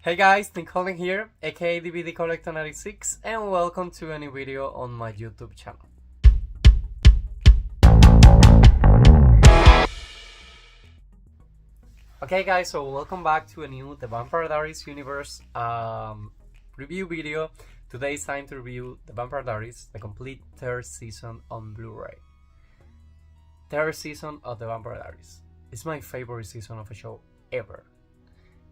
Hey guys, Nicole here, aka DVD Collector 96, and welcome to a new video on my YouTube channel. Okay guys, so welcome back to a new The Vampire Diaries universe review video. Today it's time to review The Vampire Diaries, the complete third season on Blu-ray. Third season of The Vampire Diaries. It's my favorite season of a show ever.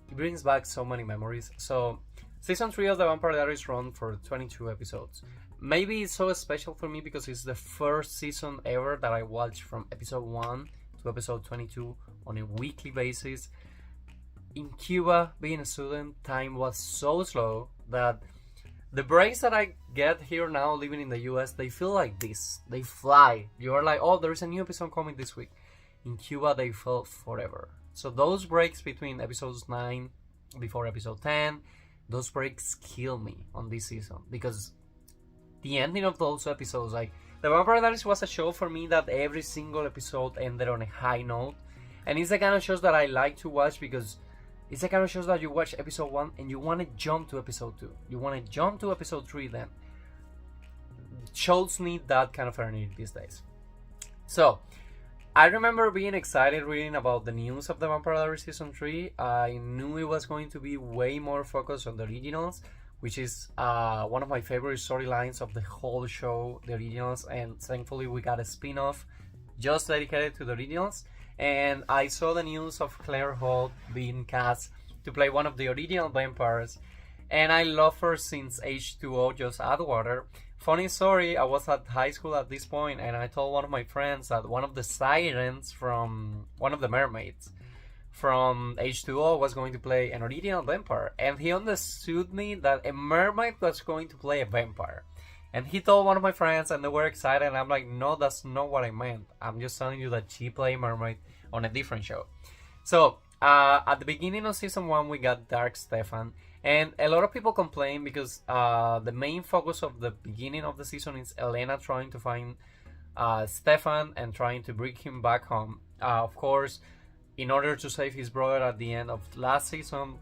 It brings back so many memories. So, season 3 of The Vampire Diaries run for 22 episodes. Maybe it's so special for me because it's the first season ever that I watched from episode 1 to episode 22 on a weekly basis. In Cuba, being a student, time was so slow that the breaks that I get here now living in the US, they feel like this. They fly. You're like, oh, there's a new episode coming this week. In Cuba, they felt forever. So those breaks between episodes 9 before episode 10, those breaks kill me on this season because the ending of those episodes, like The Vampire Diaries was a show for me that every single episode ended on a high note, and it's the kind of shows that I like to watch because it's the kind of shows that you watch episode 1 and you want to jump to episode 2, you want to jump to episode 3. Then shows need that kind of energy these days. So I remember being excited reading about the news of The Vampire Diaries Season 3. I knew it was going to be way more focused on the originals, which is one of my favorite storylines of the whole show, the originals, and thankfully we got a spin-off just dedicated to the originals. And I saw the news of Claire Holt being cast to play one of the original vampires, and I love her since H2O, Just Add Water. Funny story, I was at high school at this point and I told one of my friends that one of the sirens from one of the mermaids from H2O was going to play an original vampire, and he understood me that a mermaid was going to play a vampire. And he told one of my friends and they were excited, and I'm like, no, that's not what I meant. I'm just telling you that she played mermaid on a different show. So at the beginning of season 1 we got Dark Stefan. And a lot of people complain because the main focus of the beginning of the season is Elena trying to find Stefan and trying to bring him back home. Of course, in order to save his brother at the end of last season,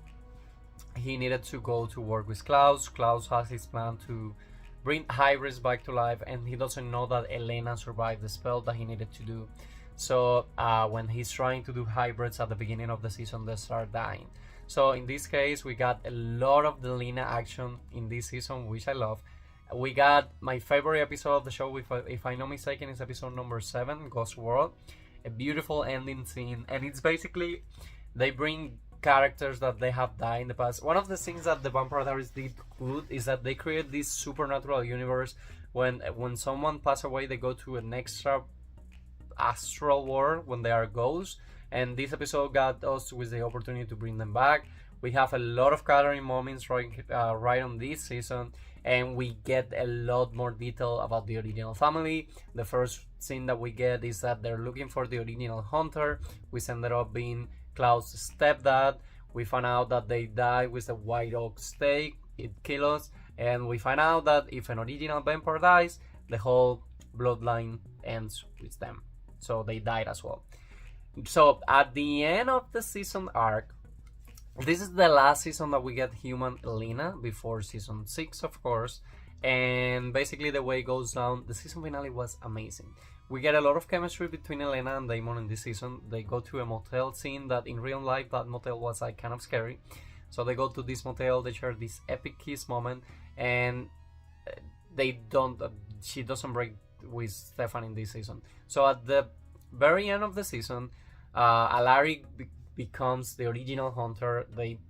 he needed to go to work with Klaus. Klaus has his plan to bring Hybrids back to life, and he doesn't know that Elena survived the spell that he needed to do. So when he's trying to do Hybrids at the beginning of the season, they start dying. So in this case, we got a lot of the Lena action in this season, which I love. We got my favorite episode of the show, if I'm not mistaken, is episode number 7, Ghost World. A beautiful ending scene, and it's basically, they bring characters that they have died in the past. One of the things that the Vampire Diaries did good is that they create this supernatural universe. When someone passes away, they go to an extra astral world when they are ghosts. And this episode got us with the opportunity to bring them back. We have a lot of coloring moments right on this season, and we get a lot more detail about the original family. The first scene that we get is that they're looking for the original hunter, which ended up being Klaus' stepdad. We find out that they died with a white oak stake. It kills us, and we find out that if an original vampire dies, the whole bloodline ends with them. So they died as well. So at the end of the season arc, this is the last season that we get human Elena before season 6, of course. And basically the way it goes down, the season finale was amazing. We get a lot of chemistry between Elena and Damon in this season. They go to a motel scene that in real life, that motel was like kind of scary. So they go to this motel, they share this epic kiss moment, and she doesn't break with Stefan in this season. So at the very end of the season, Alaric becomes the original hunter. They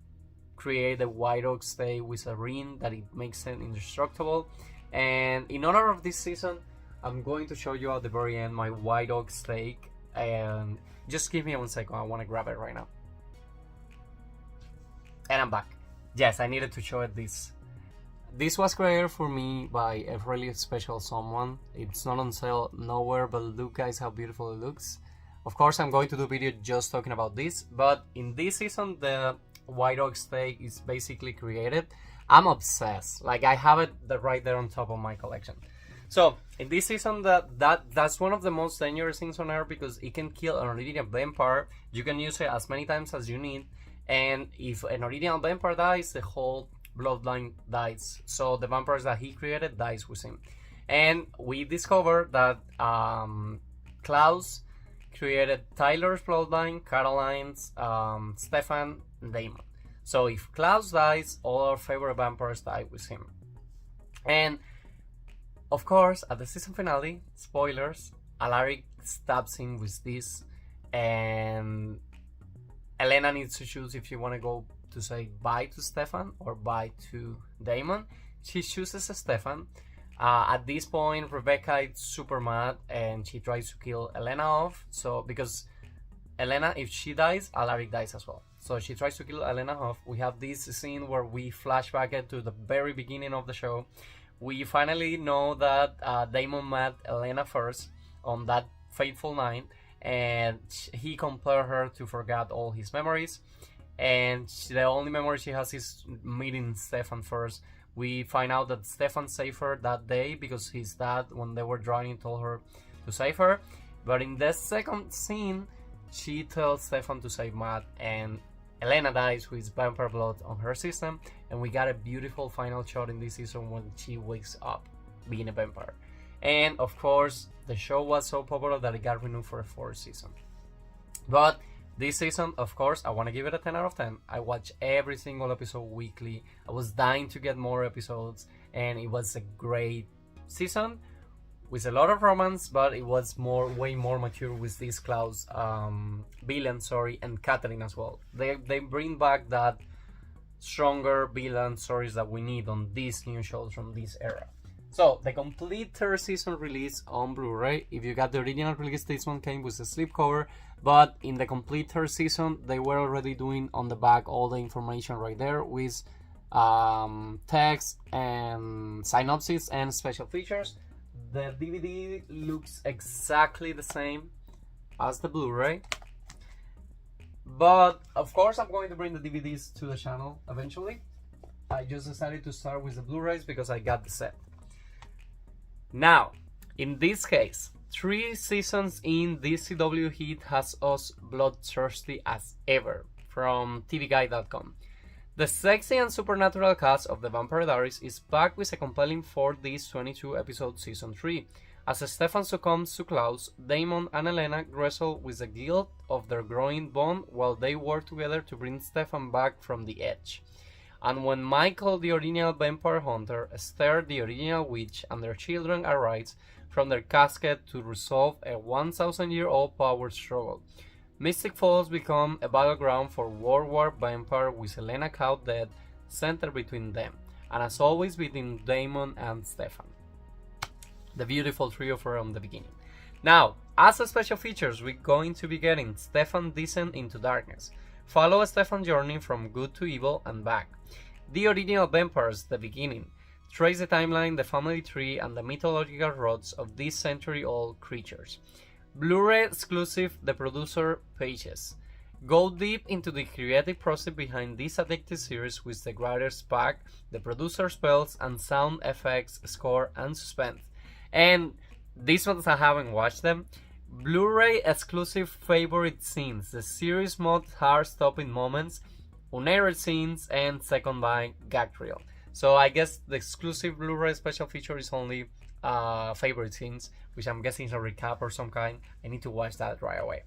create a white oak stake with a ring that it makes them indestructible. And in honor of this season, I'm going to show you at the very end my white oak stake. And just give me 1 second, I want to grab it right now. And I'm back. Yes, I needed to show it this. This was created for me by a really special someone. It's not on sale nowhere, but look guys how beautiful it looks. Of course, I'm going to do a video just talking about this, but in this season, the white oak stake is basically created. I'm obsessed. Like, I have it right there on top of my collection. So in this season, that's one of the most dangerous things on Earth because it can kill an original vampire. You can use it as many times as you need, And if an original vampire dies, the whole bloodline dies. So the vampires that he created dies with him. And we discovered that Klaus created Tyler's bloodline, Caroline's, Stefan, and Damon. So if Klaus dies, all our favorite vampires die with him. And of course, at the season finale, spoilers, Alaric stabs him with this, and Elena needs to choose if she want to go to say bye to Stefan or bye to Damon. She chooses Stefan. At this point, Rebecca is super mad and she tries to kill Elena off. So because Elena, if she dies, Alaric dies as well. So she tries to kill Elena off. We have this scene where we flashback it to the very beginning of the show. We finally know that Damon met Elena first on that fateful night, and he compelled her to forget all his memories. And the only memory she has is meeting Stefan first. We find out that Stefan saved her that day because his dad, when they were driving, told her to save her. But in the second scene, she tells Stefan to save Matt, and Elena dies with vampire blood on her system, and we got a beautiful final shot in this season when she wakes up being a vampire. And of course, the show was so popular that it got renewed for a 4th season. But this season, of course, I want to give it a 10 out of 10. I watch every single episode weekly. I was dying to get more episodes, and it was a great season with a lot of romance, but it was way more mature with this Klaus villain, and Catherine as well. They bring back that stronger villain stories that we need on these new shows from this era. So the complete 3rd season release on Blu-ray. If you got the original release, this one came with a slipcover, but in the complete 3rd season, they were already doing on the back all the information right there with text and synopsis and special features. The DVD looks exactly the same as the Blu-ray, but of course I'm going to bring the DVDs to the channel eventually. I just decided to start with the Blu-rays because I got the set. Now, in this case, 3 seasons in, this CW hit has us bloodthirsty as ever, from TVGuide.com. The sexy and supernatural cast of The Vampire Diaries is back with a compelling 4-disc 22-episode Season 3. As Stefan succumbs to Klaus, Damon and Elena wrestle with the guilt of their growing bond while they work together to bring Stefan back from the edge. And when Michael, the original vampire hunter, Esther, the original witch, and their children arise from their casket to resolve a 1,000-year-old power struggle, Mystic Falls become a battleground for World War Vampire with Elena caught dead, centered between them, and as always between Damon and Stefan. The beautiful trio from the beginning. Now, as a special features, we're going to be getting Stefan Descent into Darkness. Follow Stefan's journey from good to evil and back. The original vampires, the beginning. Trace the timeline, the family tree, and the mythological roots of these century-old creatures. Blu-ray exclusive, the producer pages. Go deep into the creative process behind this addictive series with the writer's pack, the producer spells, and sound effects, score, and suspense. And these ones I haven't watched them. Blu-ray exclusive favorite scenes, the series mode heart-stopping moments, unaired scenes, and second by gag reel. So I guess the exclusive Blu-ray special feature is only favorite scenes, which I'm guessing is a recap or some kind. I need to watch that right away.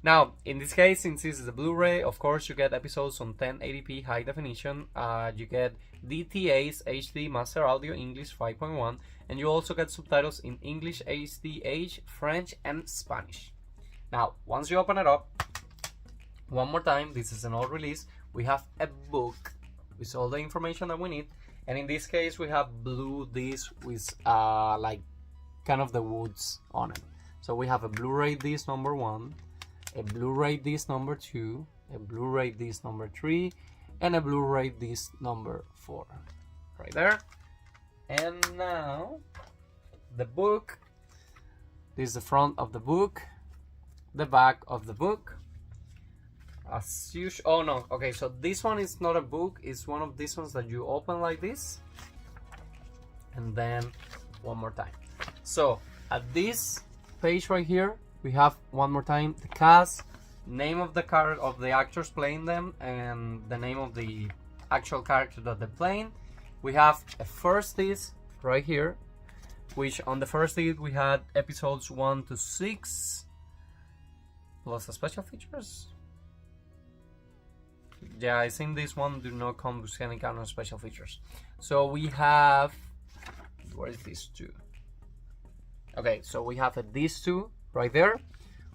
Now, in this case, since this is a Blu-ray, of course you get episodes on 1080p high definition. You get DTA's HD Master Audio English 5.1, and you also get subtitles in English HDH, French, and Spanish. Now, once you open it up, one more time, this is an old release. We have a book with all the information that we need, and in this case, we have blue disc with like kind of the woods on it. So we have a Blu-ray disc number 1, a Blu-ray disc number 2, a Blu-ray disc number 3, and a Blu-ray disc number 4. Right there. And now, the book. This is the front of the book, the back of the book. As usual, oh no, okay, so this one is not a book, it's one of these ones that you open like this. And then, one more time. So, at this page right here, we have one more time the cast, name of the actors playing them, and the name of the actual character that they're playing. We have a first list right here, which on the first list we had episodes 1 to 6 plus the special features. Yeah, I think this one do not come with any kind of special features. So we have, where is these two? Okay, so we have these two right there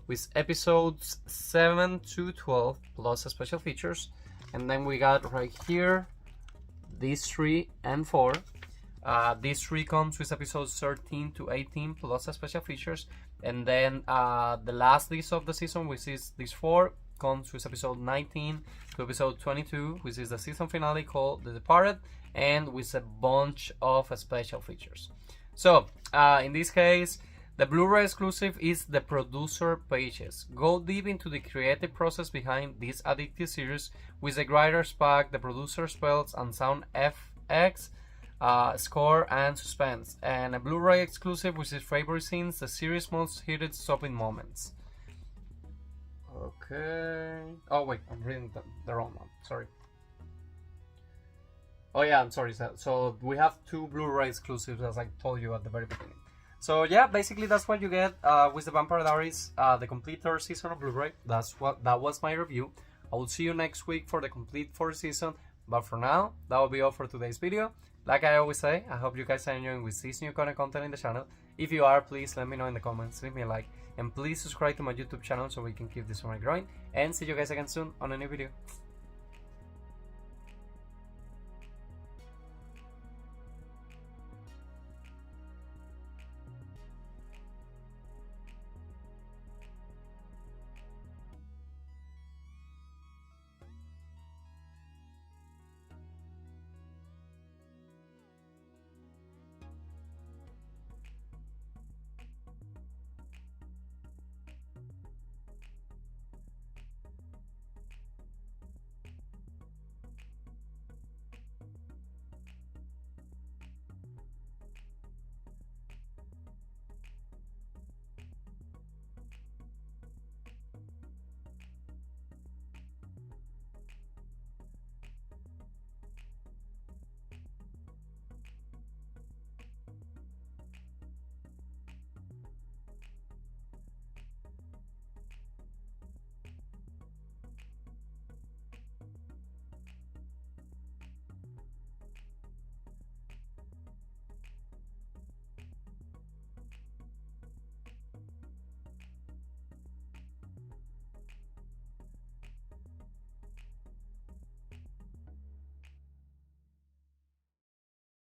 with episodes 7 to 12 plus the special features, and then we got right here these 3 and 4. These 3 comes with episodes 13 to 18 plus the special features, and then the last list of the season, which is these 4, comes with episode 19 to episode 22, which is the season finale called The Departed, and with a bunch of special features. So in this case, the Blu-ray exclusive is the producer pages. Go deep into the creative process behind this addictive series with the writer's pack, the producer spells and sound FX, score and suspense, and a Blu-ray exclusive with his favorite scenes, the series' most heated stopping moments. Okay. Oh wait, I'm reading the wrong one. Sorry. Oh yeah, I'm sorry. So we have 2 Blu-ray exclusives, as I told you at the very beginning. So yeah, basically that's what you get with the Vampire Diaries, the complete 3rd season of Blu-ray. That was my review. I will see you next week for the complete 4th season. But for now, that will be all for today's video. Like I always say, I hope you guys are enjoying with this new content in the channel. If you are, please let me know in the comments, leave me a like, and please subscribe to my YouTube channel so we can keep this one growing. And see you guys again soon on a new video.